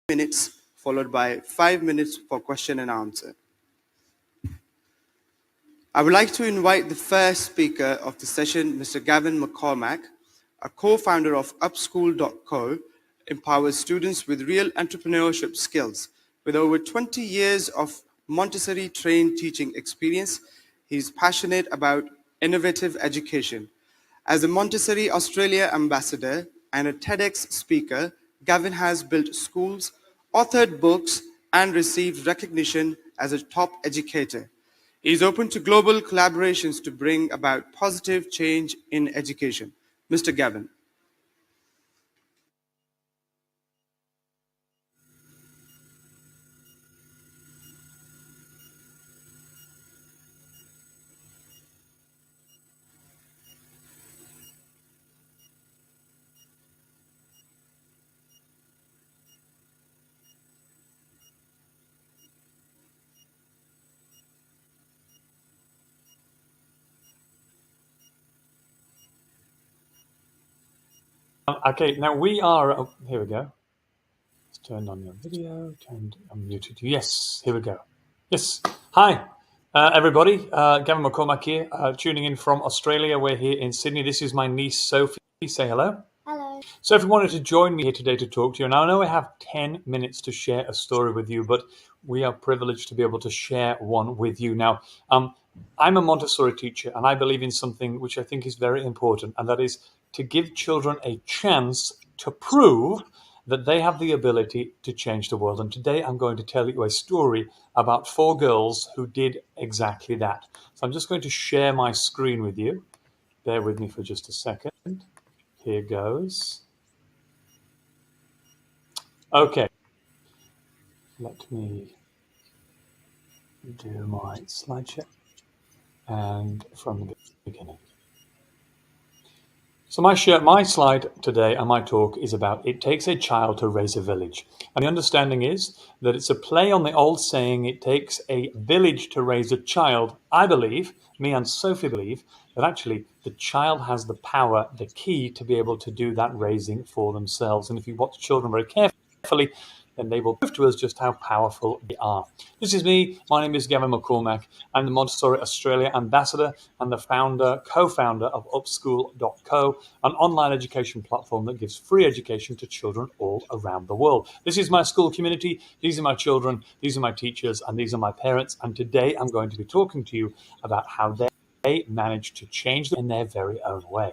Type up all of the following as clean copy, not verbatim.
minutes, followed by 5 minutes for question and answer. I would like to invite the first speaker of the session, Mr. Gavin McCormack, a co-founder of Upschool.co, empowers students with real entrepreneurship skills. With over 20 years of Montessori-trained teaching experience, he is passionate about innovative education. As a Montessori Australia ambassador and a TEDx speaker, Gavin has built schools, authored books, and received recognition as a top educator. He is open to global collaborations to bring about positive change in education. Mr. Gavin. Okay, now we are, here we go. It's turned on your video, turned unmuted. Yes, here we go. Yes, hi, everybody. Gavin McCormack here, tuning in from Australia. We're here in Sydney. This is my niece, Sophie. Say hello. Hello. Sophie wanted to join me here today to talk to you. Now, I know I have 10 minutes to share a story with you, but we are privileged to be able to share one with you. Now, I'm a Montessori teacher, and I believe in something which I think is very important, and that is to give children a chance to prove that they have the ability to change the world. And today I'm going to tell you a story about 4 girls who did exactly that. So I'm just going to share my screen with you. Bear with me for just a second. Here goes. Okay. Let me do my slideshow. And from the beginning. So my slide today and my talk is about it takes a child to raise a village. And the understanding is that it's a play on the old saying, it takes a village to raise a child. I believe, me and Sophie believe, that actually the child has the power, the key to be able to do that raising for themselves. And if you watch children very carefully, then they will prove to us just how powerful they are. This is me. My name is Gavin McCormack. I'm the Montessori Australia ambassador and the co-founder of Upschool.co, an online education platform that gives free education to children all around the world. This is my school community. These are my children. These are my teachers. And these are my parents. And today I'm going to be talking to you about how they managed to change them in their very own way.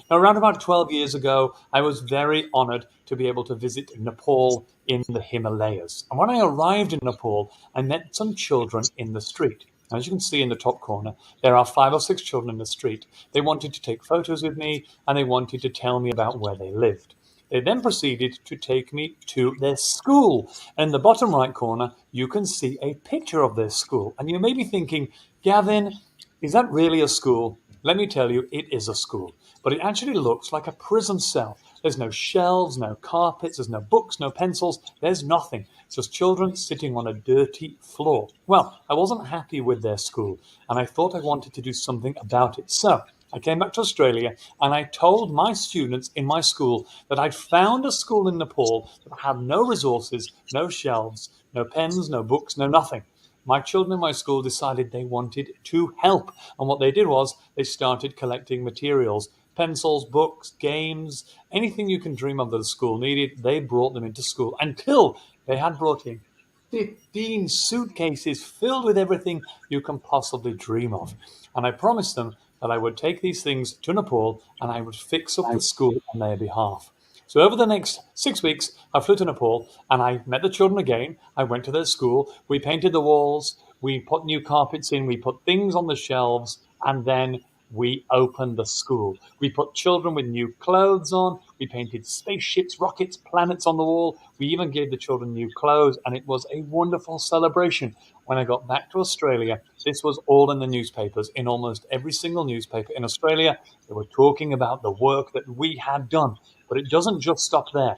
Now, around about 12 years ago, I was very honored to be able to visit Nepal in the Himalayas. And when I arrived in Nepal, I met some children in the street. As you can see in the top corner, there are 5 or 6 children in the street. They wanted to take photos with me, and they wanted to tell me about where they lived. They then proceeded to take me to their school. And in the bottom right corner, you can see a picture of their school. And you may be thinking, Gavin, is that really a school? Let me tell you, it is a school. But it actually looks like a prison cell. There's no shelves, no carpets, there's no books, no pencils, there's nothing. It's just children sitting on a dirty floor. Well, I wasn't happy with their school, and I thought I wanted to do something about it. So I came back to Australia, and I told my students in my school that I'd found a school in Nepal that had no resources, no shelves, no pens, no books, no nothing. My children in my school decided they wanted to help. And what they did was they started collecting materials, pencils, books, games, anything you can dream of that the school needed. They brought them into school until they had brought in 15 suitcases filled with everything you can possibly dream of. And I promised them that I would take these things to Nepal and I would fix up the school on their behalf. So over the next 6 weeks, I flew to Nepal and I met the children again. I went to their school. We painted the walls. We put new carpets in. We put things on the shelves. And then we opened the school. We put children with new clothes on. We painted spaceships, rockets, planets on the wall. We even gave the children new clothes. And it was a wonderful celebration. When I got back to Australia, this was all in the newspapers. In almost every single newspaper in Australia, they were talking about the work that we had done. But it doesn't just stop there.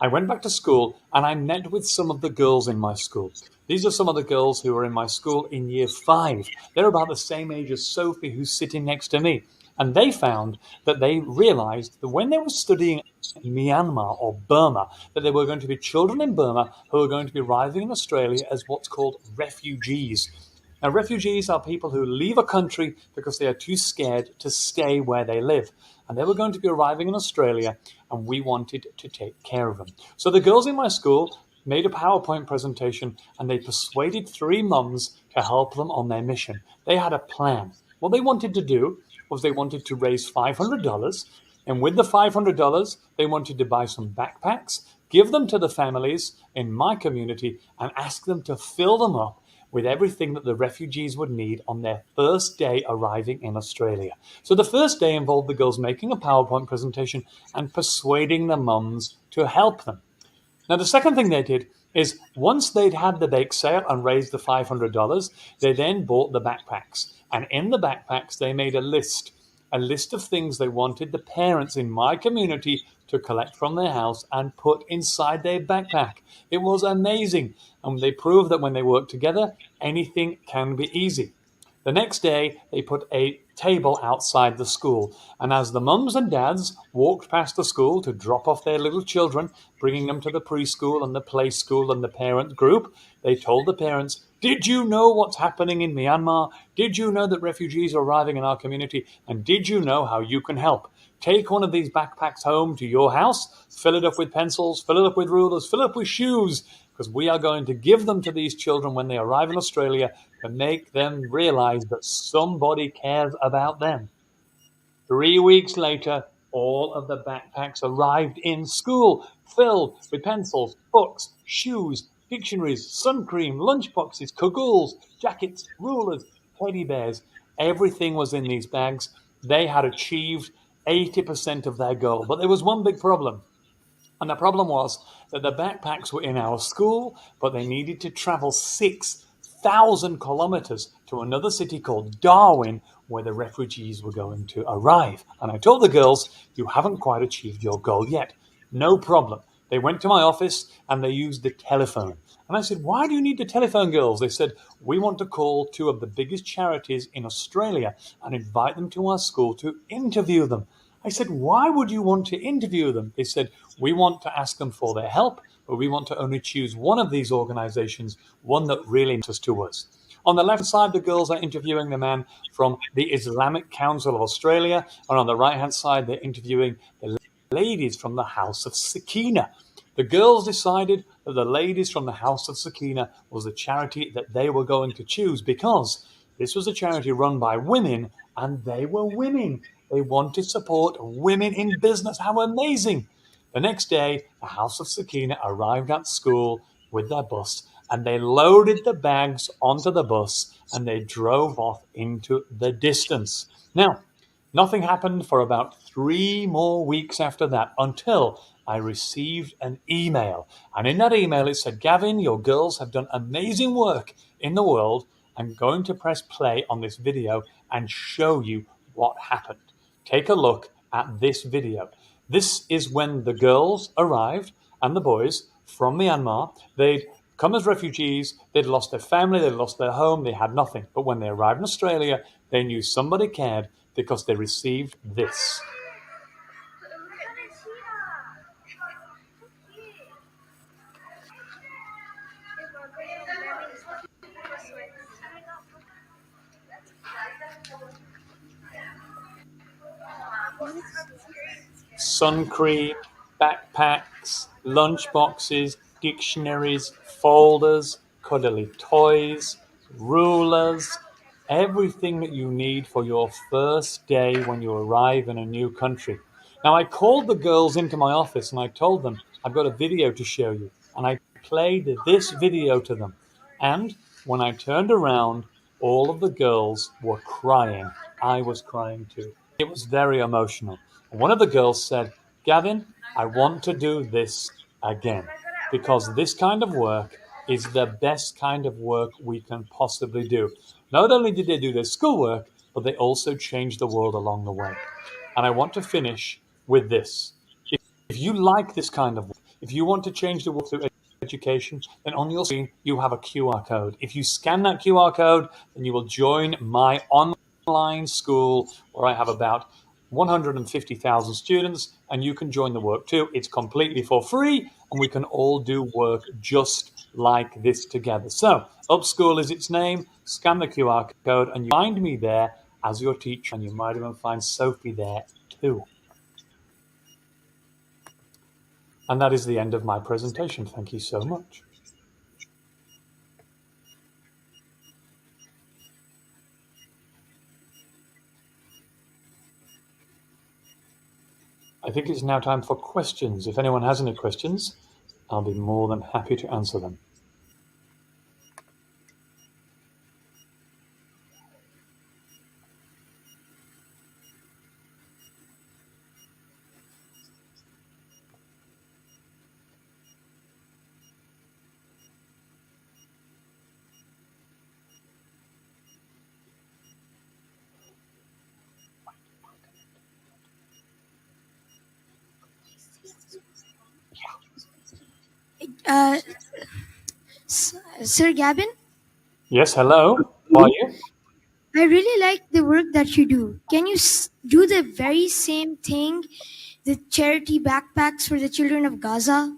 I went back to school and I met with some of the girls in my school. These are some of the girls who were in my school in year 5. They're about the same age as Sophie, who's sitting next to me. And they found that they realized that when they were studying Myanmar or Burma, that there were going to be children in Burma who were going to be arriving in Australia as what's called refugees. Now, refugees are people who leave a country because they are too scared to stay where they live. And they were going to be arriving in Australia, and we wanted to take care of them. So the girls in my school made a PowerPoint presentation, and they persuaded three mums to help them on their mission. They had a plan. What they wanted to do was they wanted to raise $500, and with the $500, they wanted to buy some backpacks, give them to the families in my community, and ask them to fill them up with everything that the refugees would need on their first day arriving in Australia. So the first day involved the girls making a PowerPoint presentation and persuading the mums to help them. Now, the second thing they did is once they'd had the bake sale and raised the $500, they then bought the backpacks. And in the backpacks, they made a list of things they wanted the parents in my community to collect from their house and put inside their backpack. It was amazing. And they proved that when they work together, anything can be easy. The next day, they put a table outside the school, and as the mums and dads walked past the school to drop off their little children, bringing them to the preschool and the play school and the parent group, they told the parents, "Did you know what's happening in Myanmar? Did you know that refugees are arriving in our community? And did you know how you can help? Take one of these backpacks home to your house, fill it up with pencils, fill it up with rulers, fill it up with shoes, because we are going to give them to these children when they arrive in Australia to make them realize that somebody cares about them." 3 weeks later, all of the backpacks arrived in school, filled with pencils, books, shoes, dictionaries, sun cream, lunchboxes, cagoules, jackets, rulers, teddy bears. Everything was in these bags. They had achieved 80% of their goal. But there was one big problem. And the problem was that the backpacks were in our school, but they needed to travel 6,000 kilometers to another city called Darwin, where the refugees were going to arrive. And I told the girls, "You haven't quite achieved your goal yet." No problem. They went to my office and they used the telephone. And I said, "Why do you need the telephone, girls?" They said, "We want to call two of the biggest charities in Australia and invite them to our school to interview them." I said, "Why would you want to interview them?" They said, "We want to ask them for their help, but we want to only choose one of these organizations, one that really matters to us." On the left side, the girls are interviewing the man from the Islamic Council of Australia, and on the right-hand side, they're interviewing the ladies from the House of Sakina. The girls decided that the ladies from the House of Sakina was the charity that they were going to choose because this was a charity run by women, and they were women. They want to support women in business. How amazing! The next day, the House of Sakina arrived at school with their bus, and they loaded the bags onto the bus, and they drove off into the distance. Now, nothing happened for about 3 more weeks after that until I received an email. And in that email, it said, "Gavin, your girls have done amazing work in the world. I'm going to press play on this video and show you what happened. Take a look at this video." This is when the girls arrived and the boys from Myanmar. They'd come as refugees, they'd lost their family, they'd lost their home, they had nothing. But when they arrived in Australia, they knew somebody cared because they received this. Sun cream, backpacks, lunch boxes, dictionaries, folders, cuddly toys, rulers, everything that you need for your first day when you arrive in a new country. Now, I called the girls into my office and I told them, "I've got a video to show you." And I played this video to them. And when I turned around, all of the girls were crying. I was crying too. It was very emotional. And one of the girls said, "Gavin, I want to do this again because this kind of work is the best kind of work we can possibly do." Not only did they do their schoolwork, but they also changed the world along the way. And I want to finish with this. If you like this kind of work, if you want to change the world through education, then on your screen you have a QR code. If you scan that QR code, then you will join my online online school where I have about 150,000 students, and you can join the work too. It's completely for free, and we can all do work just like this together. So, Upschool is its name. Scan the QR code, and you find me there as your teacher, and you might even find Sophie there too. And that is the end of my presentation. Thank you so much. I think it's now time for questions. If anyone has any questions, I'll be more than happy to answer them. Uh, Sir Gavin, Yes, hello. How are you? I really like the work that you do. Can you do the very same thing, the charity backpacks for the children of Gaza?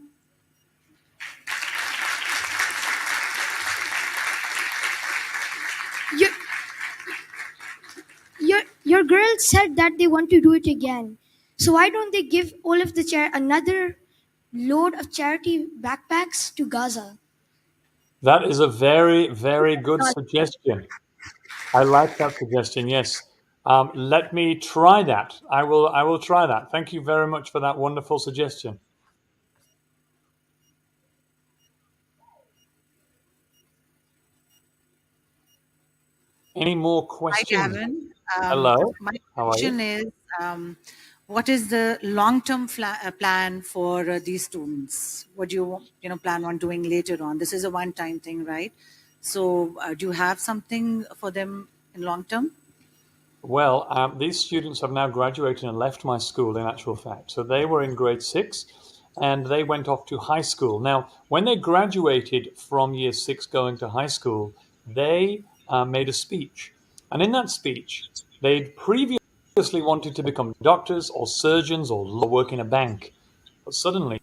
Your, your girl said that they want to do it again. So why don't they give all of the another load of charity backpacks to Gaza? That is a very, very good suggestion. I like that suggestion. Yes. Let me try that. I will. I will try that. Thank you very much for that wonderful suggestion. Any more Hi, questions? Gavin. Hello. My How are you? question is, what is the long-term plan for these students? What do you plan on doing later on? This is a one-time thing, right? So, do you have something for them in long term? Well, these students have now graduated and left my school, in actual fact. So they were in grade six and they went off to high school. Now, when they graduated from year six going to high school, they made a speech. And in that speech, they'd previously wanted to become doctors or surgeons or work in a bank. But suddenly,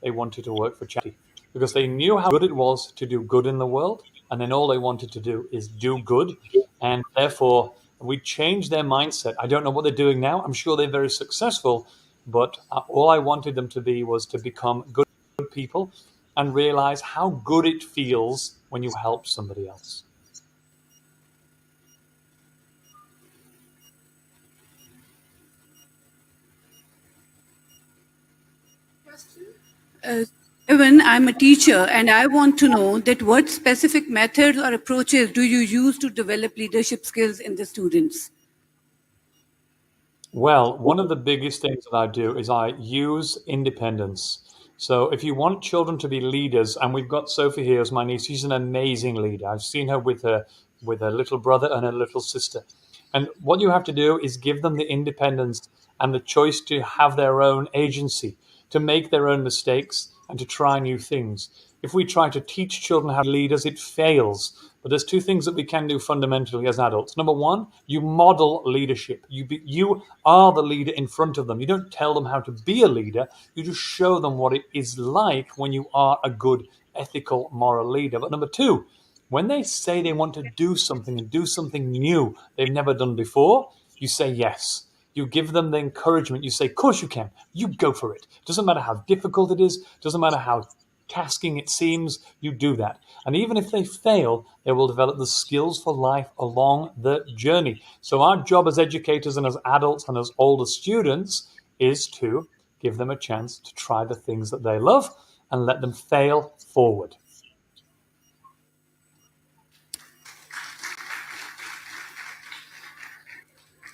they wanted to work for charity because they knew how good it was to do good in the world. And then all they wanted to do is do good. And therefore, we changed their mindset. I don't know what they're doing now. I'm sure they're very successful. But all I wanted them to be was to become good people and realize how good it feels when you help somebody else. Uh, Even I'm a teacher and I want to know that what specific methods or approaches do you use to develop leadership skills in the students? Well, one of the biggest things that I do is I use independence. So if you want children to be leaders, and we've got Sophie here as my niece, she's an amazing leader. I've seen her with her little brother and her little sister. And what you have to do is give them the independence and the choice to have their own agency, to make their own mistakes and to try new things. If we try to teach children how to be leaders, it fails. But there's two things that we can do fundamentally as adults. Number one, you model leadership. You are the leader in front of them. You don't tell them how to be a leader. You just show them what it is like when you are a good, ethical, moral leader. But number two, when they say they want to do something and do something new they've never done before, you say yes. You give them the encouragement. You say, of course you can. You go for it. Doesn't matter how difficult it is. Doesn't matter how tasking it seems. You do that. And even if they fail, they will develop the skills for life along the journey. So our job as educators and as adults and as older students is to give them a chance to try the things that they love and let them fail forward.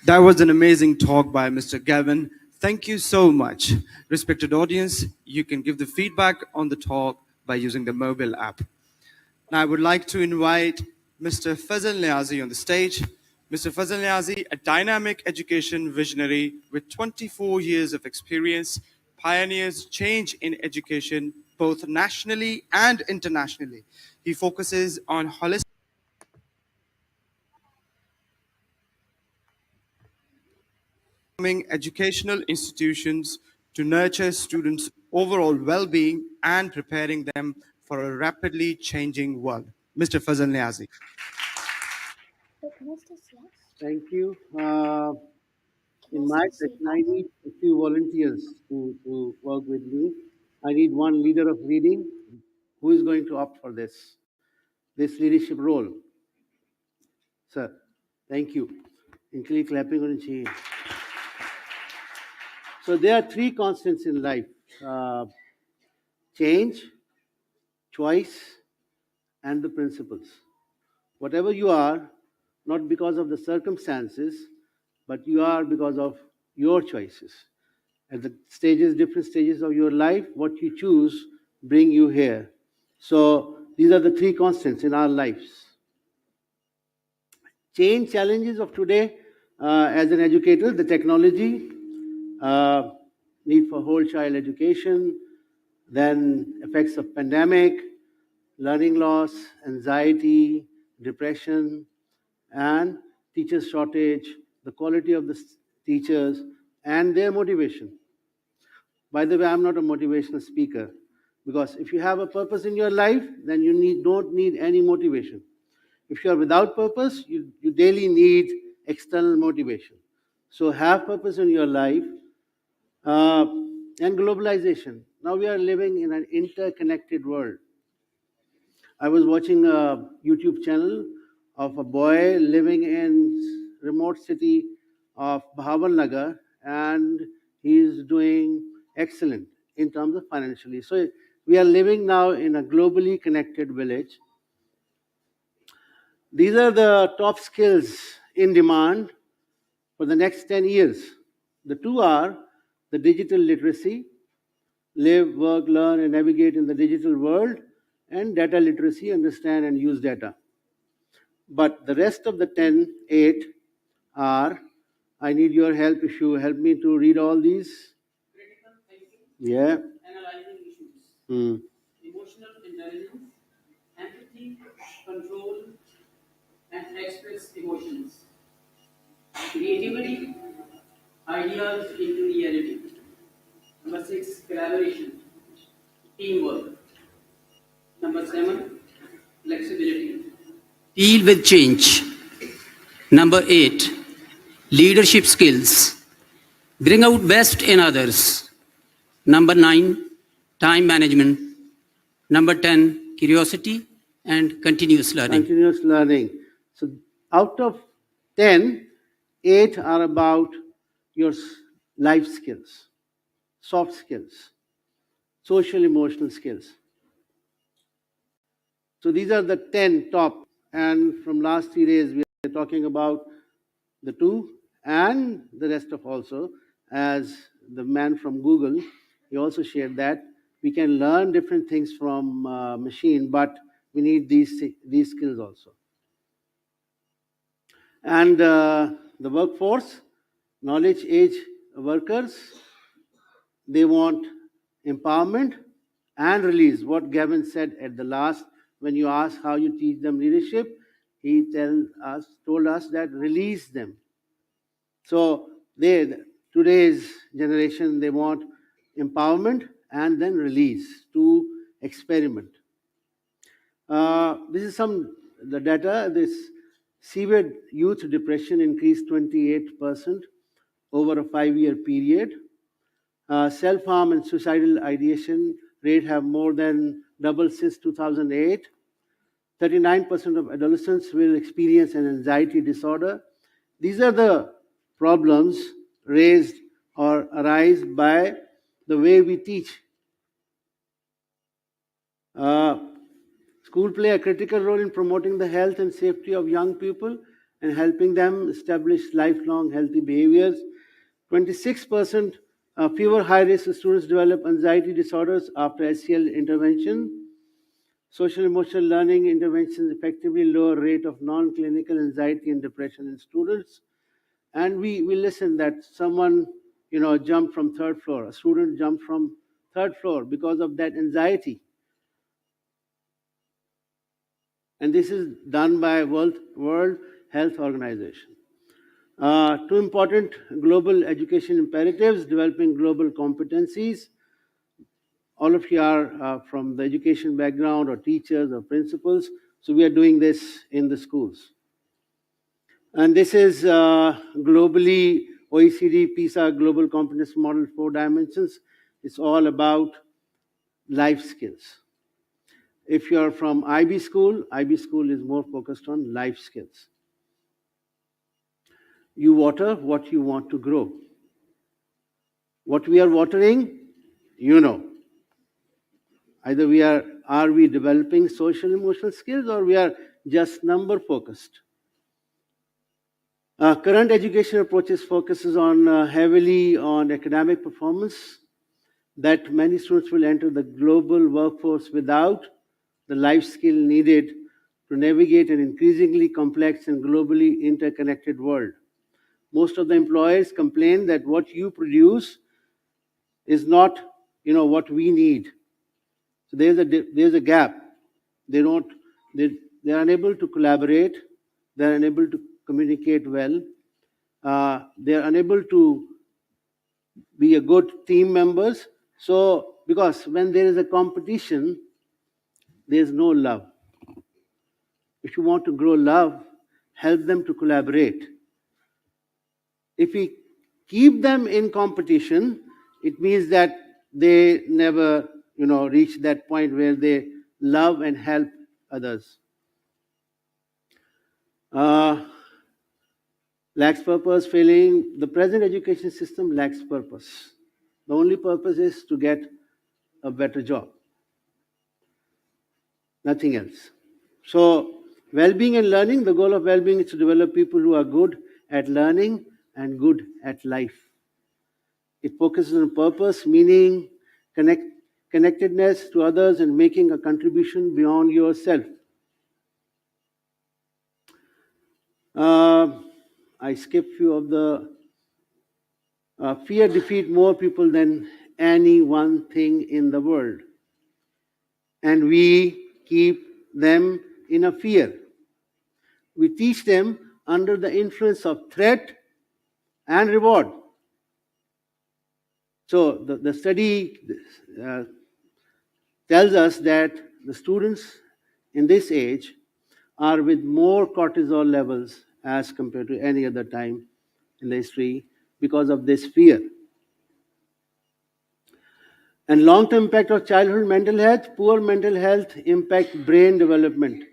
That was an amazing talk by Mr. Gavin. Thank you so much. Respected audience, you can give the feedback on the talk by using the mobile app. Now I would like to invite Mr. Fazal Niazi on the stage. Mr. Fazal Niazi, a dynamic education visionary with 24 years of experience, pioneers change in education both nationally and internationally. He focuses on holistic educational institutions to nurture students' overall well-being and preparing them for a rapidly changing world. Mr. Fazal Niazi. Thank you. In my session, I need a few volunteers to work with me. I need one leader of reading. Who is going to opt for this leadership role? Sir, thank you. Inkli clapping on chair. So there are three constants in life: change, choice, and the principles. Whatever you are, not because of the circumstances, but you are because of your choices. At the different stages of your life, what you choose bring you here. So these are the three constants in our lives. Change challenges of today, as an educator, the technology, need for whole child education, then effects of pandemic, learning loss, anxiety, depression, and teacher shortage, the quality of the teachers, and their motivation. By the way, I'm not a motivational speaker, because if you have a purpose in your life, then you don't need any motivation. If you are without purpose, you daily need external motivation. So have purpose in your life. And globalization. Now we are living in an interconnected world. I was watching a YouTube channel of a boy living in remote city of Bhavannagar, and he is doing excellent in terms of financially. So we are living now in a globally connected village. These are the top skills in demand for the next 10 years. The two are the digital literacy, live, work, learn, and navigate in the digital world, and data literacy, understand and use data. But the rest of the 8 are, I need your help if you help me to read all these. Critical thinking, Yeah. analyzing issues, emotional intelligence, empathy, control, and express emotions, creativity, ideas into reality. Number 6, collaboration, teamwork. Number 7, flexibility, deal with change. Number 8, leadership skills, bring out best in others. Number 9, time management. Number 10, curiosity and continuous learning. Continuous learning. So out of 10, 8 are about your life skills, soft skills, social emotional skills. So these are the 10 top. And from last 3 days, we are talking about the 2 and the rest of also, as the man from Google, he also shared that we can learn different things from machine, but we need these skills also. And the workforce, knowledge age workers, they want empowerment and release. What Gavin said at the last, when you ask how you teach them leadership, he told us that release them. So today's generation, they want empowerment and then release to experiment. This is the data. This severe youth depression increased 28% over a 5-year period. Self-harm and suicidal ideation rate have more than doubled since 2008. 39% of adolescents will experience an anxiety disorder. These are the problems raised or arise by the way we teach. School play a critical role in promoting the health and safety of young people and helping them establish lifelong healthy behaviors. 26% fewer high-risk students develop anxiety disorders after SEL intervention. Social emotional learning interventions effectively lower rate of non-clinical anxiety and depression in students. And we listen that someone, jumped from 3rd floor. A student jumped from 3rd floor because of that anxiety. And this is done by World Health Organization. Two important global education imperatives: developing global competencies. All of you are from the education background, or teachers or principals, so we are doing this in the schools. And this is globally OECD PISA Global Competence Model, 4 dimensions. It's all about life skills. If you're from IB school is more focused on life skills. You water what you want to grow. What we are watering, you know. Either are we developing social emotional skills, or we are just number focused. Current education approaches focuses on heavily on academic performance, that many students will enter the global workforce without the life skill needed to navigate an increasingly complex and globally interconnected world. Most of the employers complain that what you produce is not, what we need. So there's a gap. They're unable to collaborate. They're unable to communicate well. They're unable to be a good team members. So, because when there is a competition, there's no love. If you want to grow love, help them to collaborate. If we keep them in competition, it means that they never, reach that point where they love and help others. Lacks purpose, failing. The present education system lacks purpose. The only purpose is to get a better job. Nothing else. So, well-being and learning, the goal of well-being is to develop people who are good at learning and good at life. It focuses on purpose, meaning, connectedness to others, and making a contribution beyond yourself. I skipped few of the fear defeat more people than any one thing in the world. And we keep them in a fear. We teach them under the influence of threat and reward. So the study tells us that the students in this age are with more cortisol levels as compared to any other time in the history because of this fear. And long-term impact of childhood mental health: poor mental health impact brain development.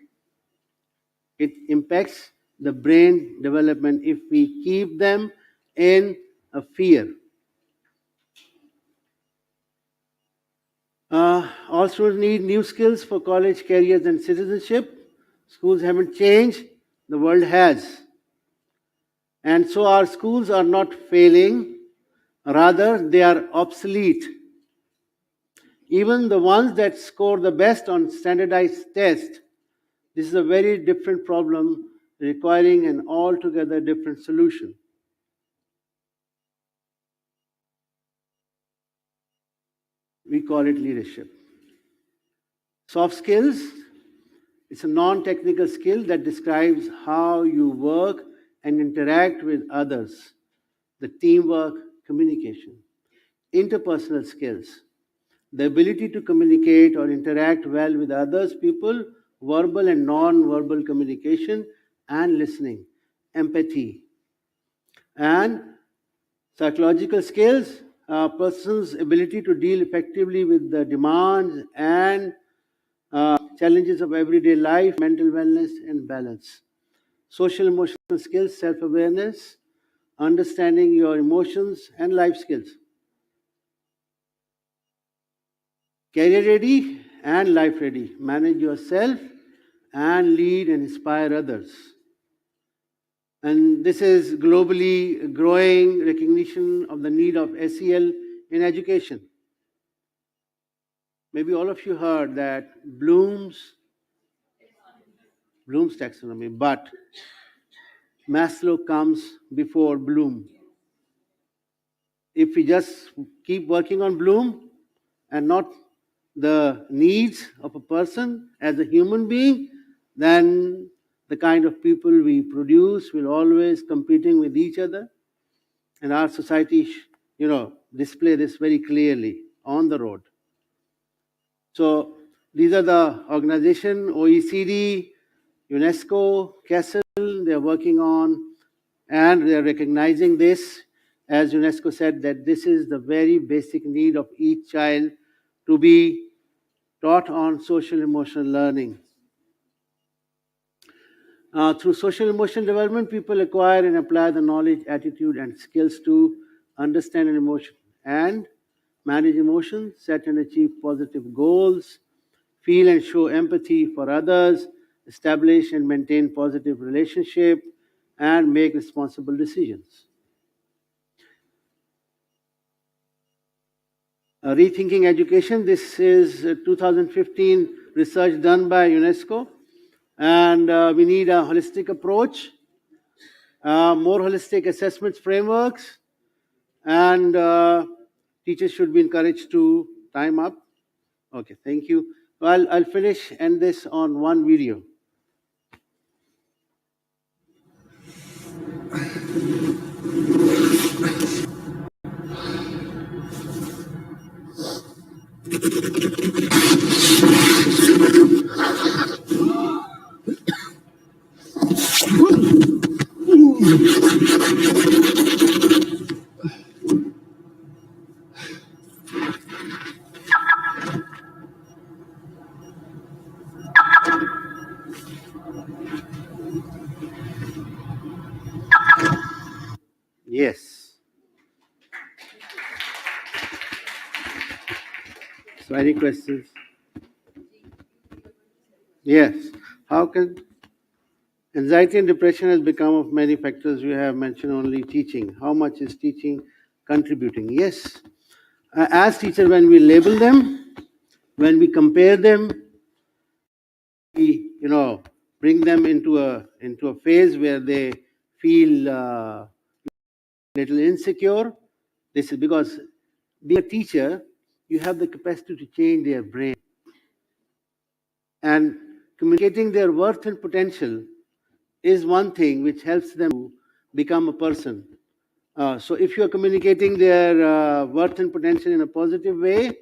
It impacts the brain development if we keep them in a fear. All students need new skills for college, careers, and citizenship. Schools haven't changed, the world has. And so our schools are not failing, rather they are obsolete. Even the ones that score the best on standardized tests, this is a very different problem requiring an altogether different solution. We call it leadership. Soft skills, it's a non-technical skill that describes how you work and interact with others. The teamwork, communication. Interpersonal skills, the ability to communicate or interact well with others, people, verbal and non-verbal communication, and listening, empathy. And psychological skills, a person's ability to deal effectively with the demands and challenges of everyday life, mental wellness and balance. Social emotional skills, self-awareness, understanding your emotions, and life skills. Career ready and life ready. Manage yourself and lead and inspire others. And this is globally growing recognition of the need of SEL in education. Maybe all of you heard that Bloom's taxonomy, but Maslow comes before Bloom. If we just keep working on Bloom and not the needs of a person as a human being, then the kind of people we produce will always competing with each other, and our society, display this very clearly on the road. So these are the organization, OECD, UNESCO, CASEL, they're working on, and they're recognizing this, as UNESCO said, that this is the very basic need of each child to be taught on social emotional learning. Through social emotional development, people acquire and apply the knowledge, attitude, and skills to understand an emotion and manage emotions, set and achieve positive goals, feel and show empathy for others, establish and maintain positive relationship, and make responsible decisions. Rethinking education, this is 2015 research done by UNESCO, and we need a holistic approach, more holistic assessments frameworks, and teachers should be encouraged to time up. Okay, thank you. Well, I'll finish and this on one video. Yes. So any questions? Yes. How can anxiety and depression has become of many factors? You have mentioned only teaching. How much is teaching contributing? Yes. As teacher, when we label them, when we compare them, we bring them into a phase where they feel little insecure. This is because being a teacher, you have the capacity to change their brain. And communicating their worth and potential is one thing which helps them to become a person. So if you're communicating their worth and potential in a positive way,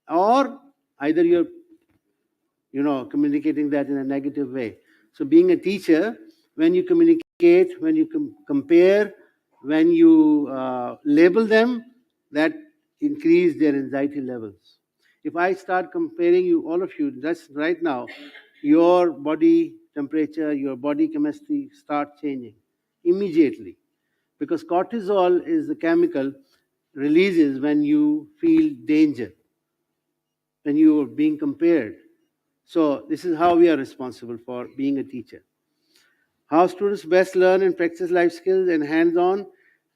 or either you're communicating that in a negative way. So being a teacher, when you communicate, when you compare, when you label them, that increase their anxiety levels. If I start comparing you, all of you, just right now, your body temperature, your body chemistry start changing immediately, because cortisol is the chemical releases when you feel danger, when you are being compared. So this is how we are responsible for being a teacher. How students best learn and practice life skills in hands-on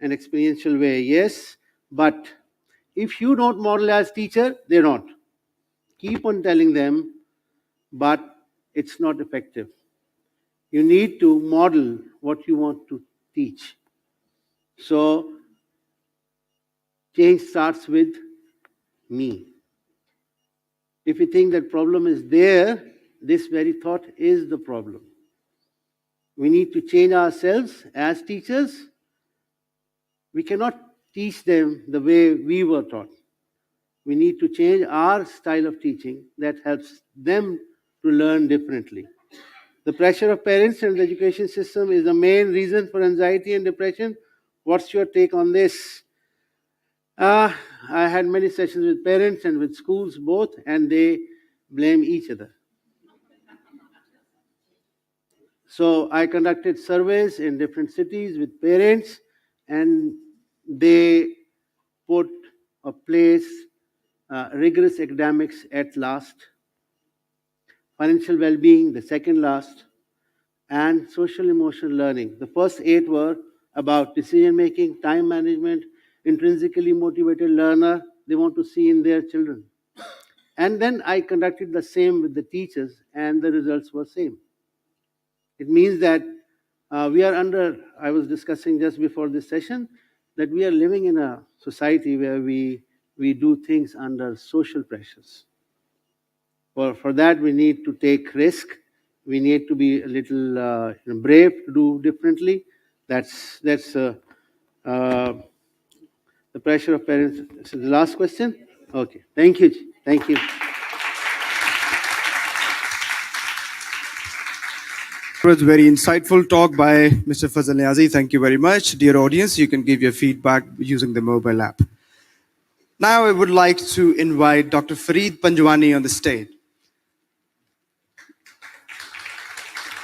and experiential way. Yes, but if you don't model as teacher, they don't. Keep on telling them, but it's not effective. You need to model what you want to teach. So change starts with me. If you think that problem is there, this very thought is the problem. We need to change ourselves as teachers. We cannot teach them the way we were taught. We need to change our style of teaching that helps them to learn differently. The pressure of parents and the education system is the main reason for anxiety and depression. What's your take on this? I had many sessions with parents and with schools both, and they blame each other. So I conducted surveys in different cities with parents, and they put a place rigorous academics at last, financial well-being the second last, and social emotional learning. The first 8 were about decision-making, time management, intrinsically motivated learner they want to see in their children. And then I conducted the same with the teachers, and the results were same. It means that we are under, I was discussing just before this session, that we are living in a society where we do things under social pressures. For that, we need to take risk. we need to be a little brave to do differently. That's the pressure of parents. So the last question? Okay. Thank you. Thank you. It was a very insightful talk by Mr. Fazal Niazi. Thank you very much. Dear audience, you can give your feedback using the mobile app. Now I would like to invite Dr. Fareed Panjwani on the stage.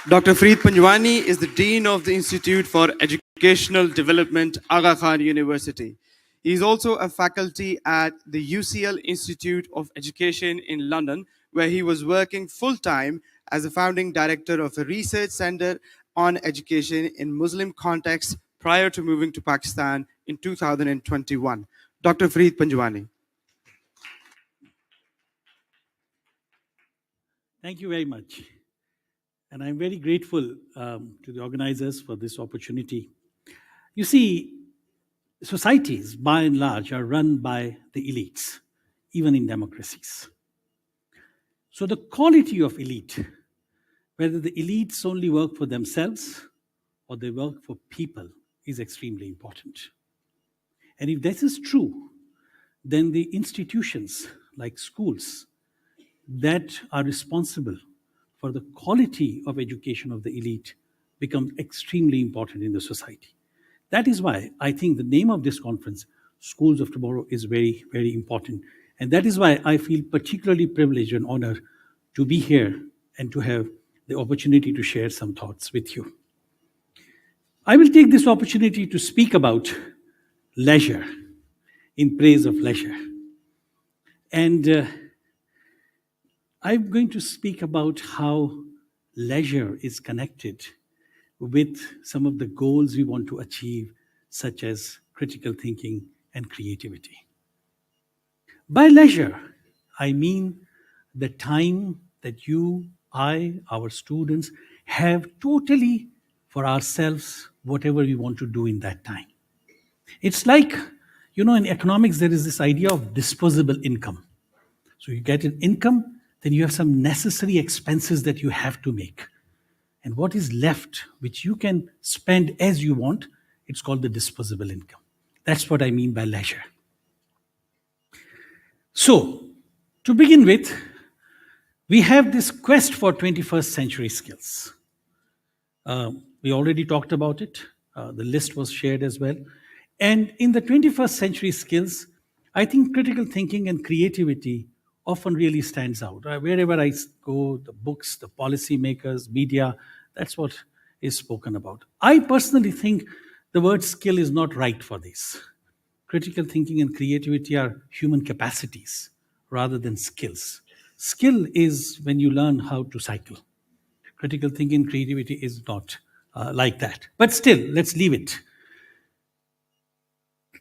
Dr. Fareed Panjwani is the Dean of the Institute for Educational Development, Aga Khan University. He is also a faculty at the UCL Institute of Education in London, where he was working full-time as a founding director of a research center on education in Muslim context prior to moving to Pakistan in 2021. Dr. Fareed Panjwani. Thank you very much. And I'm very grateful to the organizers for this opportunity. You see, societies, by and large, are run by the elites, even in democracies. So the quality of elite, whether the elites only work for themselves or they work for people, is extremely important. And if this is true, then the institutions like schools that are responsible for the quality of education of the elite become extremely important in the society. That is why I think the name of this conference, Schools of Tomorrow, is very, very important. And that is why I feel particularly privileged and honored to be here and to have the opportunity to share some thoughts with you. I will take this opportunity to speak about leisure, in praise of leisure. And I'm going to speak about how leisure is connected with some of the goals we want to achieve, such as critical thinking and creativity. By leisure, I mean the time that you, I, our students have totally for ourselves, whatever we want to do in that time. It's like, in economics, there is this idea of disposable income. So you get an income, then you have some necessary expenses that you have to make. And what is left, which you can spend as you want, it's called the disposable income. That's what I mean by leisure. So, to begin with, we have this quest for 21st century skills. We already talked about it. The list was shared as well. And in the 21st century skills, I think critical thinking and creativity often really stands out. Wherever I go, the books, the policy makers, media, that's what is spoken about. I personally think the word skill is not right for this. Critical thinking and creativity are human capacities rather than skills. Skill is when you learn how to cycle. Critical thinking and creativity is not like that. But still, let's leave it.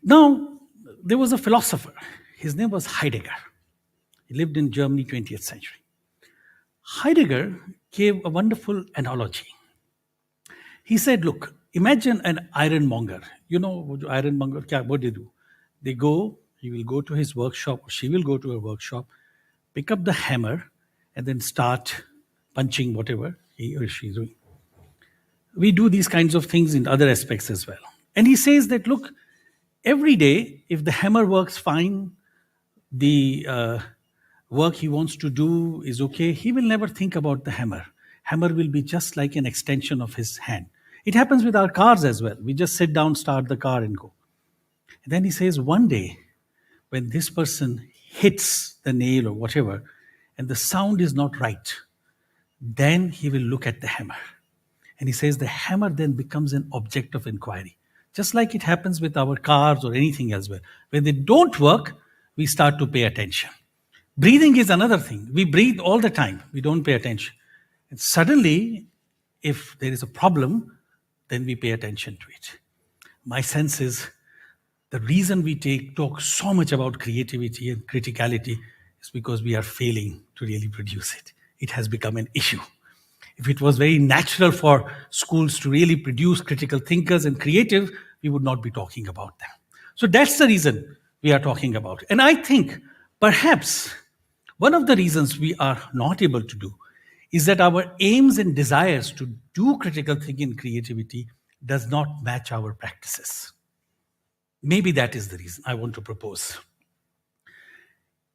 Now, there was a philosopher. His name was Heidegger. He lived in Germany, 20th century. Heidegger gave a wonderful analogy. He said, look, imagine an ironmonger. You know, ironmonger, what do they do? They go, he will go to his workshop, or she will go to her workshop, pick up the hammer, and then start punching whatever he or she is doing. We do these kinds of things in other aspects as well. And he says that, look, every day, if the hammer works fine, the work he wants to do is okay, he will never think about the hammer. Hammer will be just like an extension of his hand. It happens with our cars as well. We just sit down, start the car and go. And then he says, one day, when this person hits the nail or whatever, and the sound is not right, then he will look at the hammer. And he says the hammer then becomes an object of inquiry. Just like it happens with our cars or anything else. When they don't work, we start to pay attention. Breathing is another thing. We breathe all the time. We don't pay attention. And suddenly, if there is a problem, then we pay attention to it. My sense is the reason we talk so much about creativity and criticality is because we are failing to really produce it. It has become an issue. If it was very natural for schools to really produce critical thinkers and creative, we would not be talking about them. So that's the reason we are talking about it. And I think perhaps one of the reasons we are not able to do is that our aims and desires to do critical thinking and creativity does not match our practices. Maybe that is the reason I want to propose.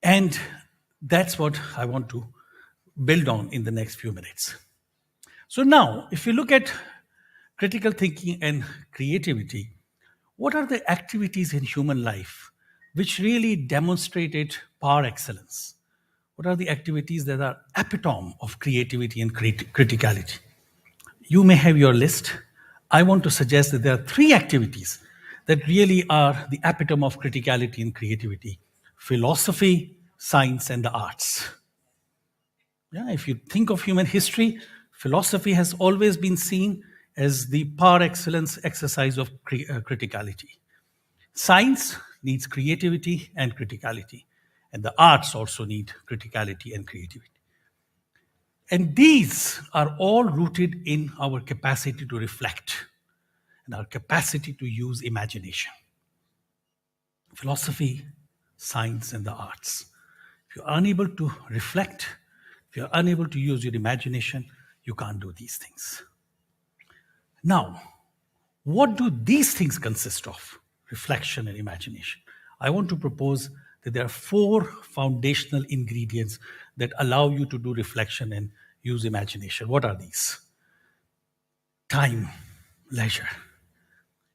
And that's what I want to build on in the next few minutes. So now, if you look at critical thinking and creativity, what are the activities in human life which really demonstrated par excellence? What are the activities that are epitome of creativity and criticality? You may have your list. I want to suggest that there are 3 activities that really are the epitome of criticality and creativity: philosophy, science, and the arts. Yeah, if you think of human history, philosophy has always been seen as the par excellence exercise of criticality. Science needs creativity and criticality, and the arts also need criticality and creativity. And these are all rooted in our capacity to reflect and our capacity to use imagination. Philosophy, science, and the arts. If you're unable to reflect, if you're unable to use your imagination, you can't do these things. Now, what do these things consist of? Reflection and imagination. I want to propose that there are 4 foundational ingredients that allow you to do reflection and use imagination. What are these? Time, leisure.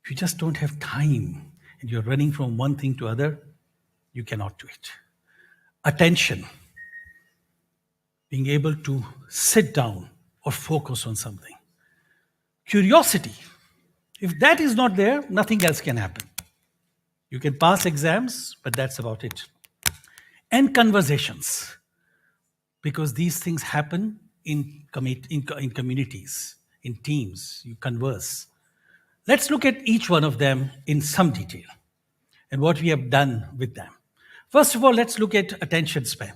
If you just don't have time and you're running from one thing to other, you cannot do it. Attention, being able to sit down or focus on something. Curiosity, if that is not there, nothing else can happen. You can pass exams, but that's about it. And conversations, because these things happen in communities, in teams, you converse. Let's look at each one of them in some detail and what we have done with them. First of all, let's look at attention span.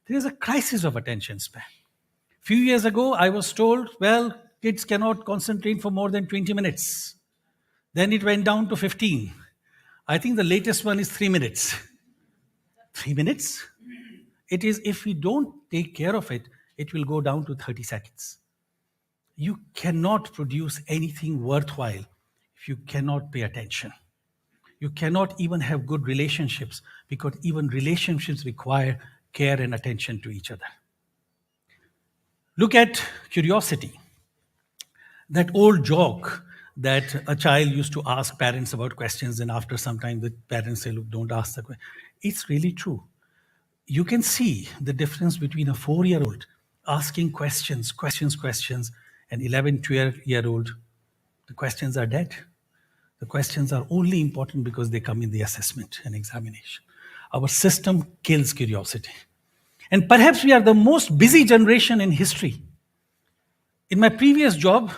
There is a crisis of attention span. A few years ago, I was told, well, kids cannot concentrate for more than 20 minutes. Then it went down to 15. I think the latest one is 3 minutes. 3 minutes? It is, if we don't take care of it, it will go down to 30 seconds. You cannot produce anything worthwhile if you cannot pay attention. You cannot even have good relationships, because even relationships require care and attention to each other. Look at curiosity. That old joke that a child used to ask parents about questions, and after some time the parents say, look, don't ask the question. It's really true. You can see the difference between a 4-year-old asking questions, and 11, 12-year-old. The questions are dead. The questions are only important because they come in the assessment and examination. Our system kills curiosity. And perhaps we are the most busy generation in history. In my previous job,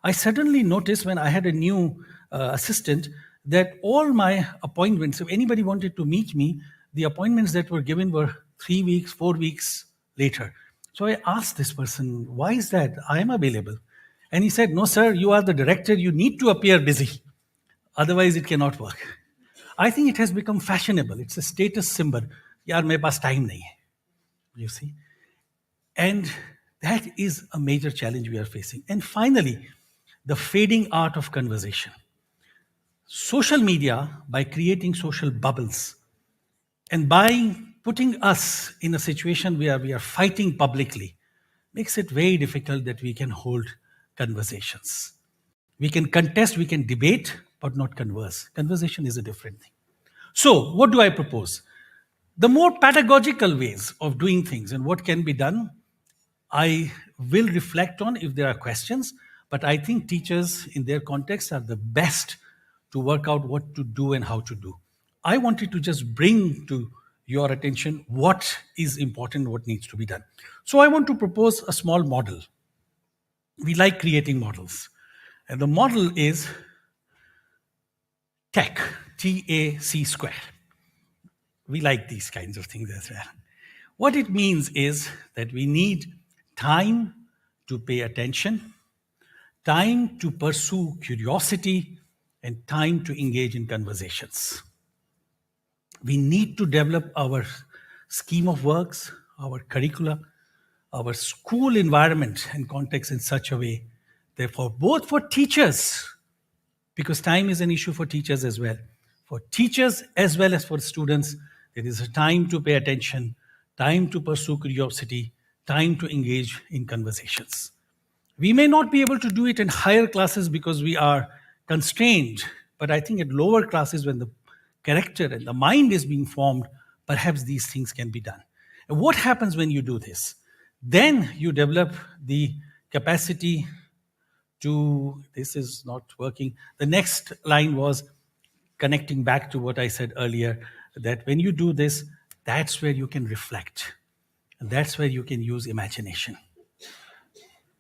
I suddenly noticed when I had a new assistant that all my appointments, if anybody wanted to meet me, the appointments that were given were 3 weeks, 4 weeks later. So I asked this person, why is that? I am available. And he said, no, sir, you are the director. You need to appear busy. Otherwise, it cannot work. I think it has become fashionable. It's a status symbol. Yaar, mere paas time nahi hai. You see? And that is a major challenge we are facing. And finally, the fading art of conversation. Social media, by creating social bubbles and by putting us in a situation where we are fighting publicly, makes it very difficult that we can hold conversations. We can contest, we can debate, but not converse. Conversation is a different thing. So, what do I propose? The more pedagogical ways of doing things and what can be done, I will reflect on if there are questions, but I think teachers in their context are the best to work out what to do and how to do. I wanted to just bring to your attention what is important, what needs to be done. So I want to propose a small model. We like creating models. And the model is TAC, T-A-C square. We like these kinds of things as well. What it means is that we need time to pay attention, time to pursue curiosity, and time to engage in conversations. We need to develop our scheme of works, our curricula, our school environment and context in such a way, therefore, both for teachers, because time is an issue for teachers as well. For teachers as well as for students, there is a time to pay attention, time to pursue curiosity, time to engage in conversations. We may not be able to do it in higher classes because we are constrained, but I think at lower classes, when the character and the mind is being formed, perhaps these things can be done. And what happens when you do this? Then you develop the capacity to, this is not working. The next line was connecting back to what I said earlier, that when you do this, that's where you can reflect. And that's where you can use imagination.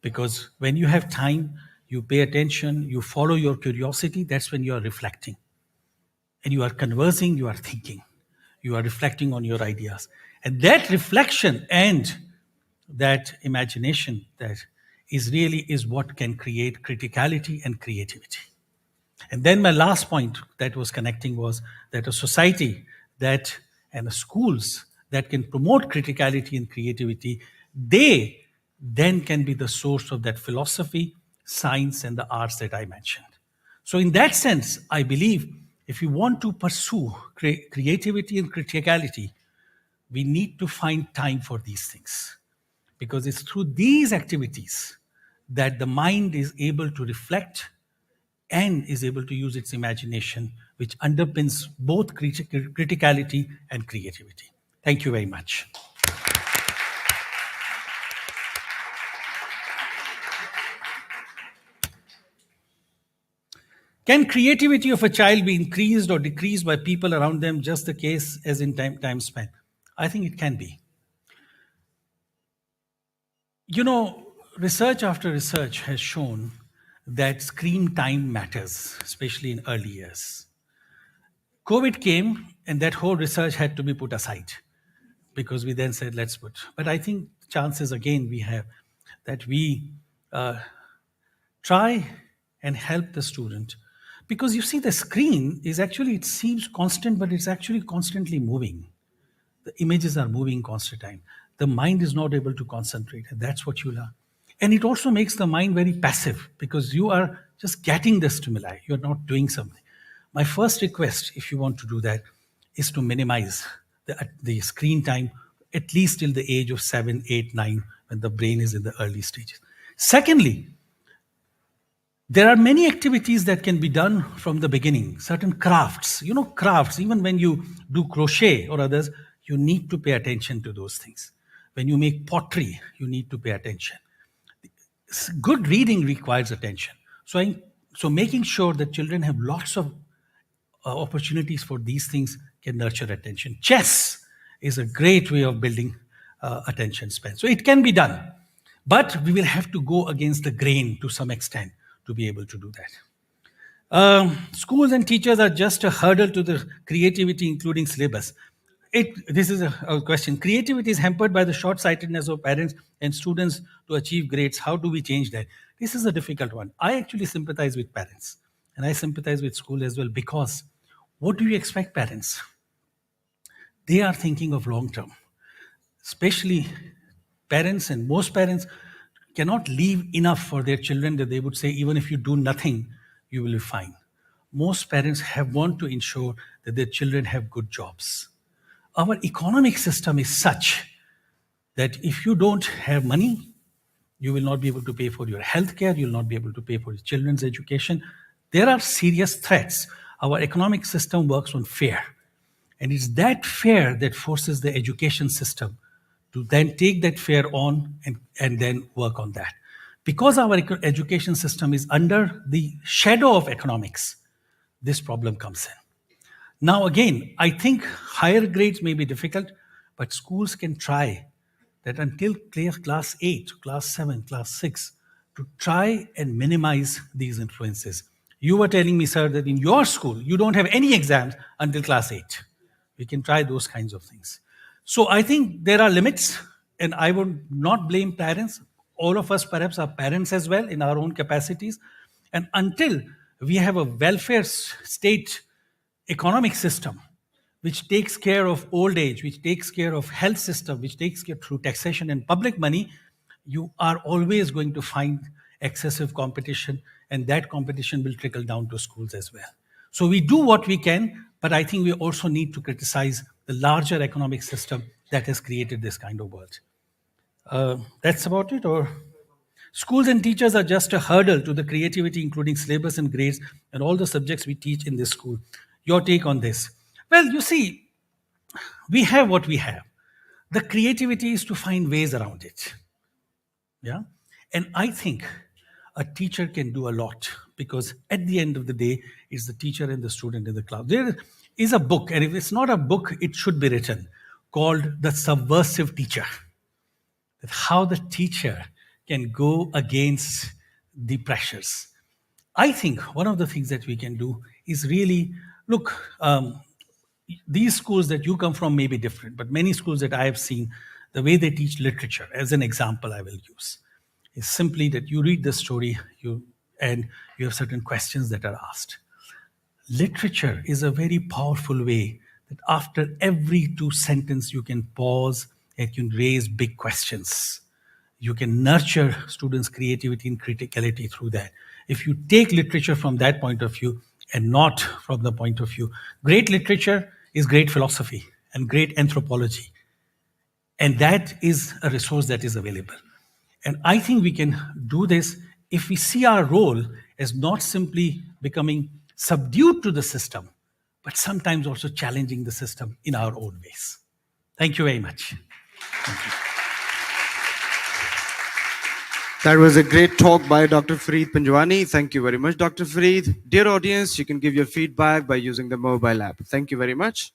Because when you have time, you pay attention, you follow your curiosity, that's when you are reflecting. And you are conversing, you are thinking. You are reflecting on your ideas. And that reflection and that imagination that is what can create criticality and creativity. And then my last point that was connecting was that a society that and schools that can promote criticality and creativity, they then can be the source of that philosophy, science, and the arts that I mentioned. So in that sense, I believe if we want to pursue creativity and criticality, we need to find time for these things. Because it's through these activities that the mind is able to reflect and is able to use its imagination, which underpins both criticality and creativity. Thank you very much. Can creativity of a child be increased or decreased by people around them, just the case as in time span? I think it can be. You know, research after research has shown that screen time matters, especially in early years. COVID came and that whole research had to be put aside because we then said, let's put. But I think chances again we have that we try and help the student. Because you see, the screen is actually, it seems constant, but it's actually constantly moving. The images are moving constant time. The mind is not able to concentrate, and that's what you learn. And it also makes the mind very passive because you are just getting the stimuli. You're not doing something. My first request, if you want to do that, is to minimize the screen time, at least till the age of 7, 8, 9, when the brain is in the early stages. Secondly, there are many activities that can be done from the beginning, certain crafts. You know, crafts, even when you do crochet or others, you need to pay attention to those things. When you make pottery, you need to pay attention. Good reading requires attention. So making sure that children have lots of opportunities for these things can nurture attention. Chess is a great way of building attention span. So it can be done, but we will have to go against the grain to some extent to be able to do that. Schools and teachers are just a hurdle to the creativity, including syllabus. This is a question. Creativity is hampered by the short-sightedness of parents and students to achieve grades. How do we change that? This is a difficult one. I actually sympathize with parents, and I sympathize with school as well, because what do you expect parents? They are thinking of long-term, especially parents, and most parents cannot leave enough for their children that they would say, even if you do nothing, you will be fine. Most parents want to ensure that their children have good jobs. Our economic system is such that if you don't have money, you will not be able to pay for your healthcare, you will not be able to pay for your children's education. There are serious threats. Our economic system works on fear. And it's that fear that forces the education system to then take that fear on and then work on that. Because our education system is under the shadow of economics, this problem comes in. Now again, I think higher grades may be difficult, but schools can try that until class 8, class 7, class 6, to try and minimize these influences. You were telling me, sir, that in your school, you don't have any exams until class 8. We can try those kinds of things. So I think there are limits, and I would not blame parents. All of us perhaps are parents as well in our own capacities. And until we have a welfare state economic system, which takes care of old age, which takes care of health system, which takes care through taxation and public money, you are always going to find excessive competition, and that competition will trickle down to schools as well. So we do what we can, but I think we also need to criticize the larger economic system that has created this kind of world. That's about it, or? Schools and teachers are just a hurdle to the creativity, including syllabus and grades and all the subjects we teach in this school. Your take on this? Well, you see, we have what we have. The creativity is to find ways around it. Yeah. And I think a teacher can do a lot, because at the end of the day, it's the teacher and the student in the class. There is a book, and if it's not a book, it should be written, called The Subversive Teacher. That how the teacher can go against the pressures. I think one of the things that we can do is really look. These schools that you come from may be different, but many schools that I have seen, the way they teach literature, as an example, I will use, is simply that you read the story, and you have certain questions that are asked. Literature is a very powerful way that after every two sentences you can pause and you can raise big questions. You can nurture students' creativity and criticality through that. If you take literature from that point of view and not from the point of view, great literature is great philosophy and great anthropology. And that is a resource that is available. And I think we can do this if we see our role as not simply becoming subdued to the system, but sometimes also challenging the system in our own ways. Thank you very much. That was a great talk by Dr. Fareed Panjwani. Thank you very much, Dr. Fareed. Dear audience, you can give your feedback by using the mobile app. Thank you very much.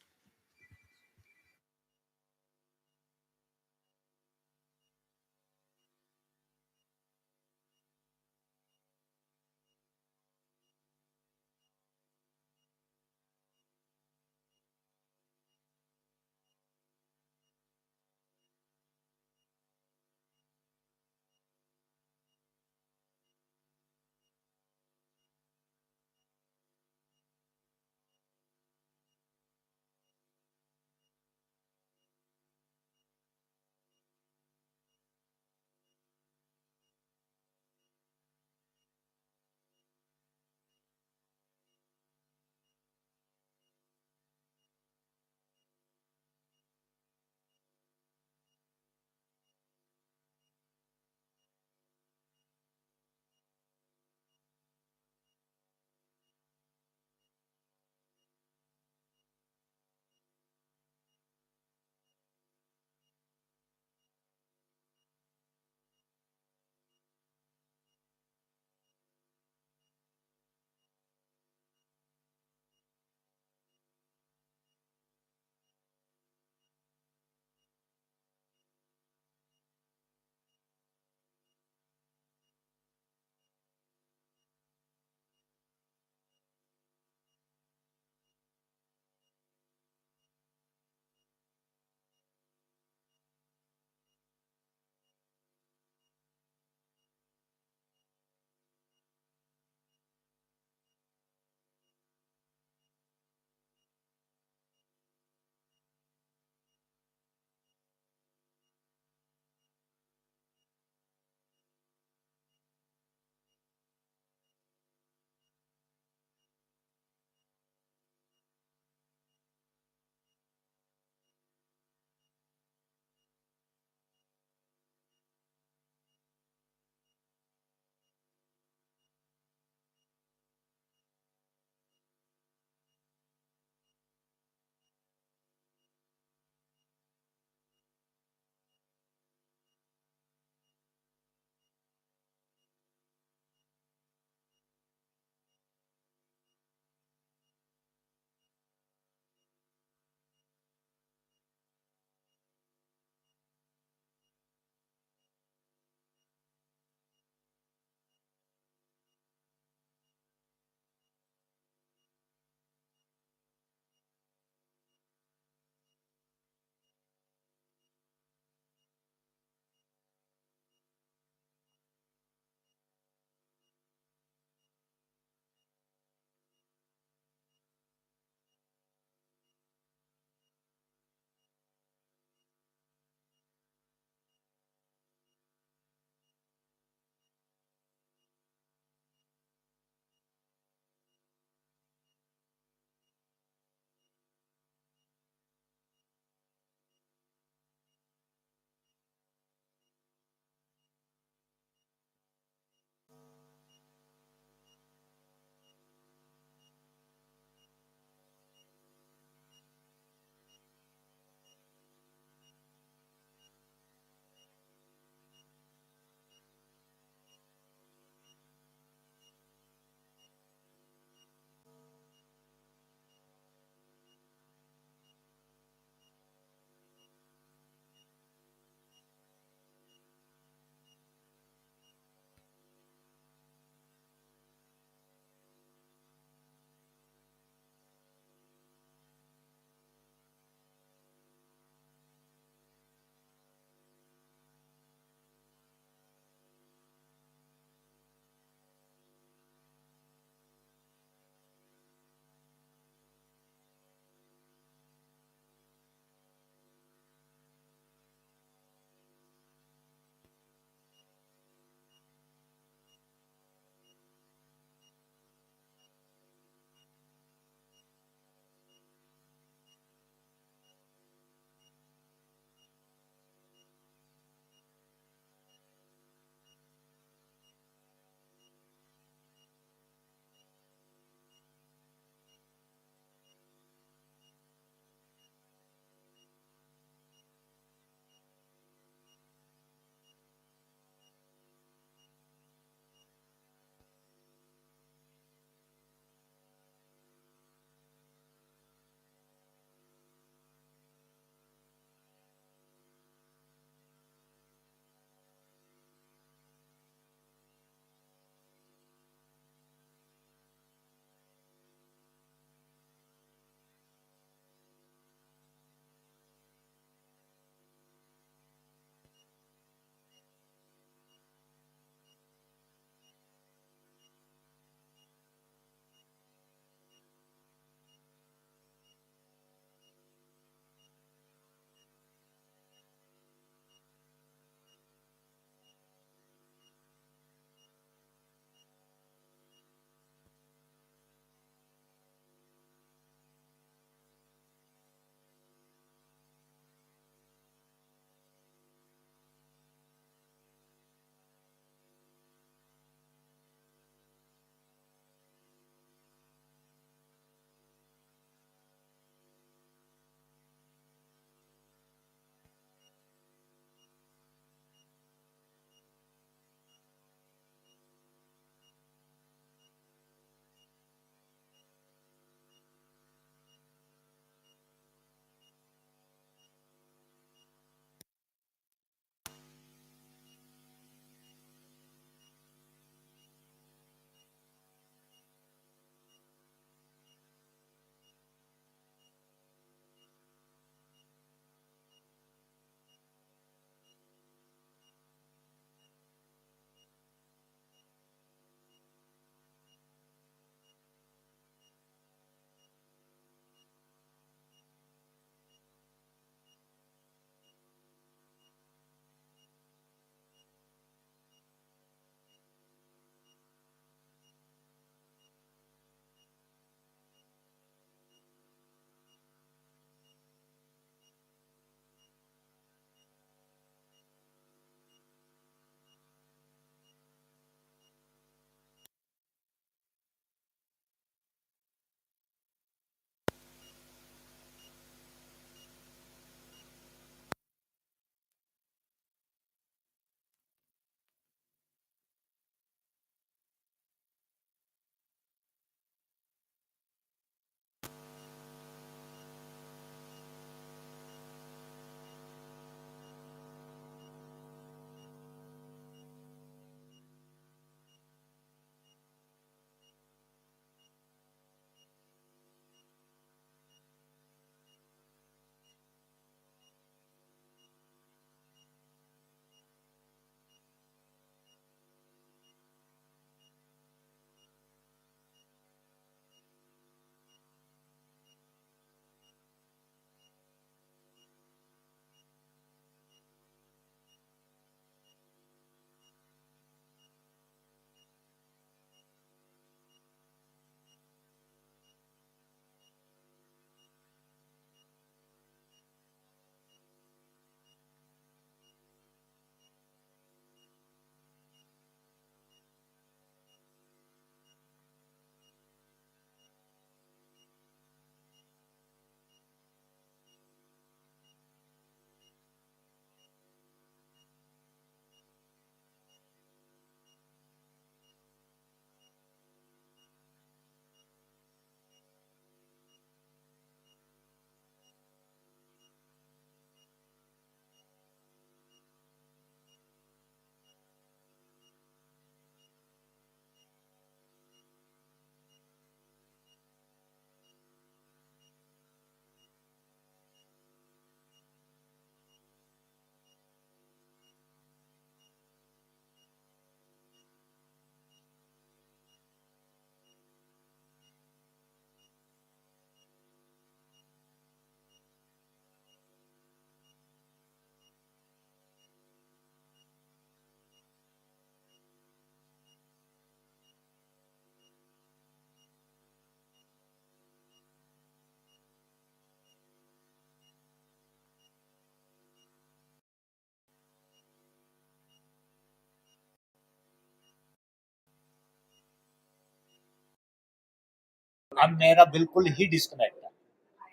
अब मेरा बिल्कुल ही disconnect है।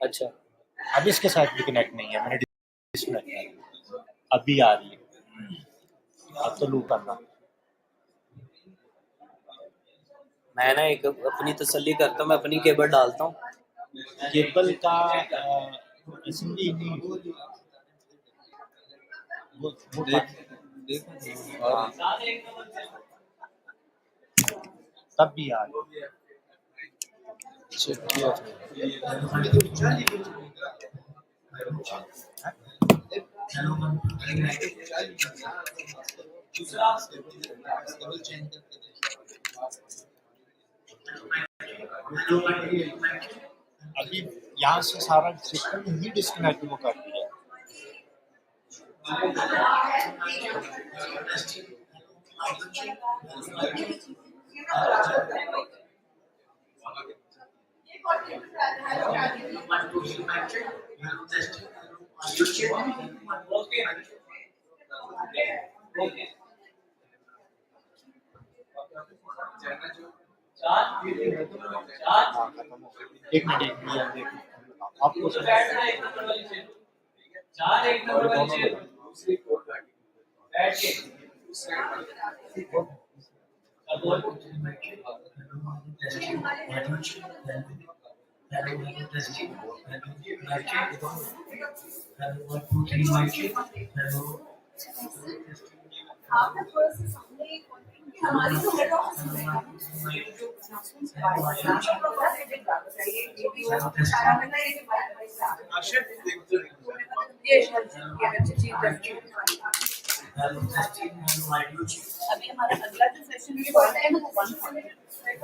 अच्छा, अब इसके साथ भी connect नहीं है, मैंने डिस्कनेक्ट किया, अभी आ रही है। अब तो लूप करना। मैं ना एक अपनी तसल्ली करता हूँ, मैं अपनी केबल डालता हूँ। केबल का असेंबली नहीं, वो और तब भी आ रही है। अभी यहाँ से सारा सिस्टम ही डिस्कनेक्ट वो कर दिया। एक मिनट आपको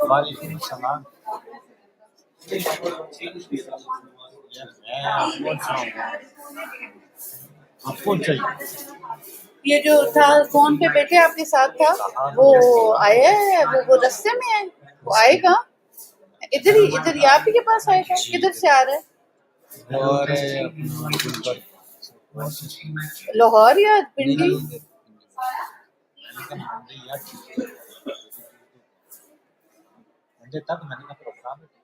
वालेकुम सलाम। आपको चाहिए ये जो था फोन पे बैठे आपके साथ था, वो आया है, वो रास्ते में है, वो आएगा इधर ही, इधर ही आप ही के पास आएगा। किधर से आ रहा है? और लाहौर या पिंडी? तक मैंने प्रोग्राम क्यों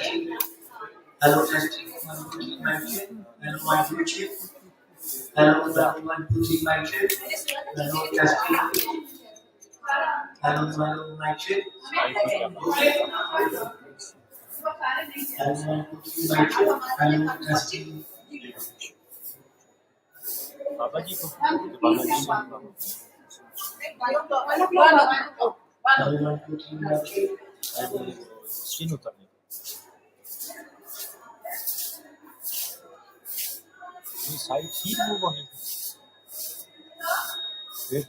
Hello, testing. 1, 2, 3, mic check. Hello, 1, 2, 3. Hello, 1, 2, 3, mic check. Hello, testing. Hello, mic check. Hello, 1, 2, 3, mic check. Hello, testing. बाबा जी को Hello, 1, 2, 3, mic check. स्क्रीन उतरने ये साइड ही मूव होने फिर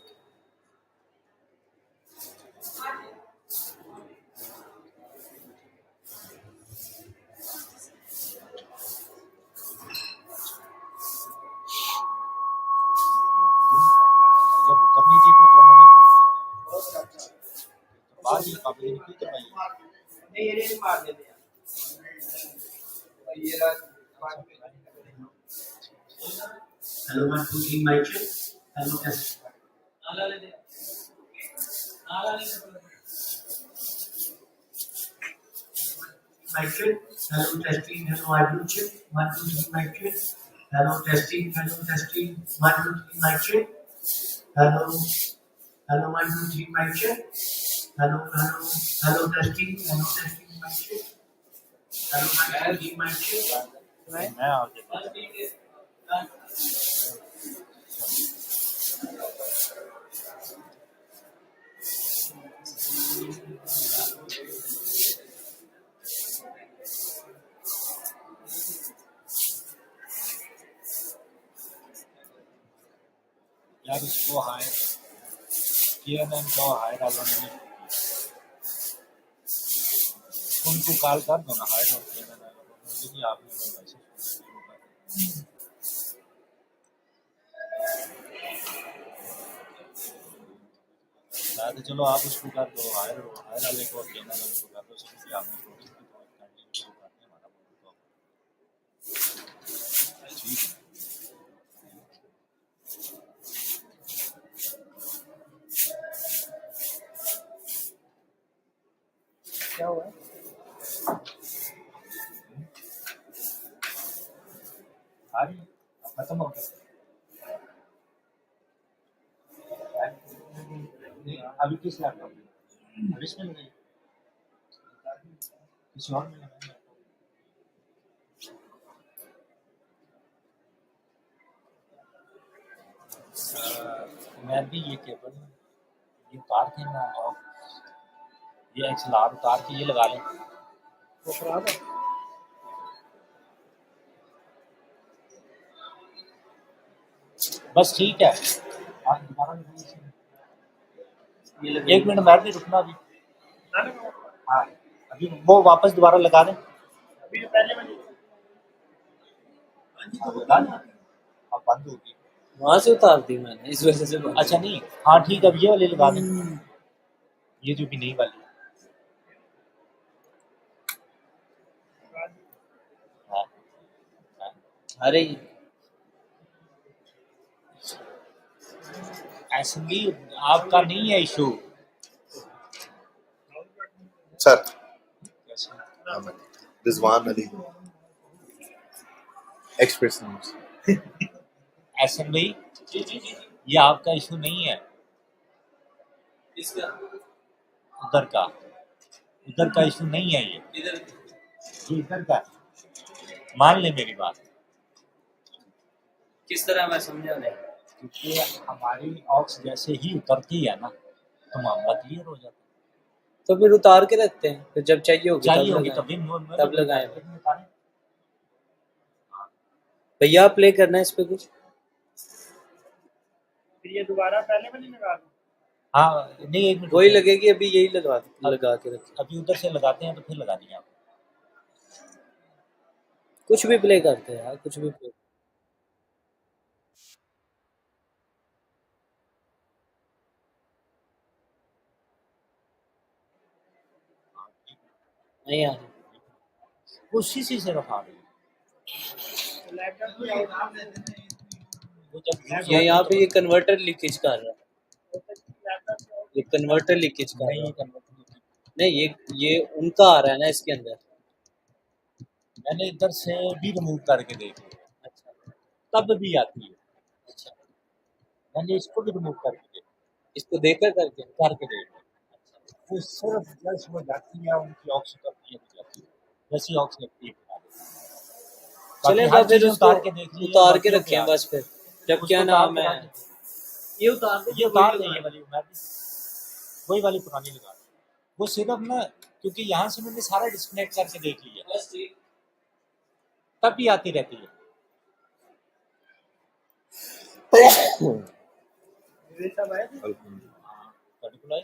जब करनी थी तो उन्होंने बाद ही काबिल की करवाई नहीं ये मार देते हैं ये रहा Hello, 1, 2, 3, mic check. Hello, test. नाला ले दे नाला ले Mic check. Hello, testing. Hello, audio check. 1, 2, 3, mic check. Hello, testing. Hello, testing. 1, 2, 3, mic check. Hello, 1, 2, 3, mic check. Hello, testing. Hello, testing, mic check. Hello, 1, 2, 3, mic check. मैं आ गया यार इसको higher किया को हायर वालों ने उनको कॉल कर दो ना हायर और किया आपने बताया तो चलो आप उसको कर दो, हायर वाले को, ट्रेनर वाले को कर दो, सब भी आपने प्रोडक्ट की तो कैंडिडेट शुरू करते हैं हमारा बोलो तो ठीक है। क्या हुआ आ रही है? अब खत्म हो गया अभी किस लैपटॉप में? अभी इसमें लगाई किसी और में लगाई? मैं भी ये केबल ये उतार के ना और ये XLR उतार के ये लगा लें वो खराब है। बस ठीक है आप दोबारा एक मिनट बैठ के रुकना अभी। हाँ अभी वो वापस दोबारा लगा दें अभी पहले वाली अब बंद होगी वहां से उतार दी मैंने इस वजह से अच्छा नहीं हाँ ठीक है अब ये वाली लगा दें ये जो भी नई वाली हाँ अरे असेंबली आपका नहीं है issue sir Rizwan Ali express news assembly ये आपका इशू नहीं है इसका उधर का इशू नहीं है ये इधर का मान ले मेरी बात किस तरह मैं समझा नहीं क्योंकि हमारी ऑक्स जैसे ही उतरती है ना तो मामला क्लियर हो जाता है तो फिर उतार के रखते हैं फिर जब चाहिए होगी तभी तब लगाएं भैया प्ले करना है इस पे कुछ फिर ये दोबारा पहले वाली लगा दो हाँ नहीं एक मिनट वही लगेगी अभी यही लगा के रखें अभी उधर से लगाते हैं तो फिर लगा देंगे आप कुछ भी प्ले करते हैं यार कुछ भी प्ले नहीं यार उसी से सिर्फ आ रही ये यहाँ पे ये कन्वर्टर लीकेज कर रहा है ये कन्वर्टर लीकेज कर रहा है नहीं ये उनका आ रहा है ना इसके अंदर मैंने इधर से भी रिमूव करके देख लिया अच्छा तब भी आती है अच्छा मैंने इसको भी रिमूव करके देखा इसको देखकर करके देख लिया वो सिर्फ जैसे वो जाती है उनकी ऑक्स उतरती है जाती है जैसी ऑक्स लगती है चलेगा फिर उसको उतार के रखें रखें बस फिर जब क्या नाम है ये उतार दे ये वाली मैं भी वही वाली पुरानी लगा वो सिर्फ ना क्योंकि यहाँ से मैंने सारा डिस्कनेक्ट करके देख लिया तब भी आती रहती है पर्टिकुलर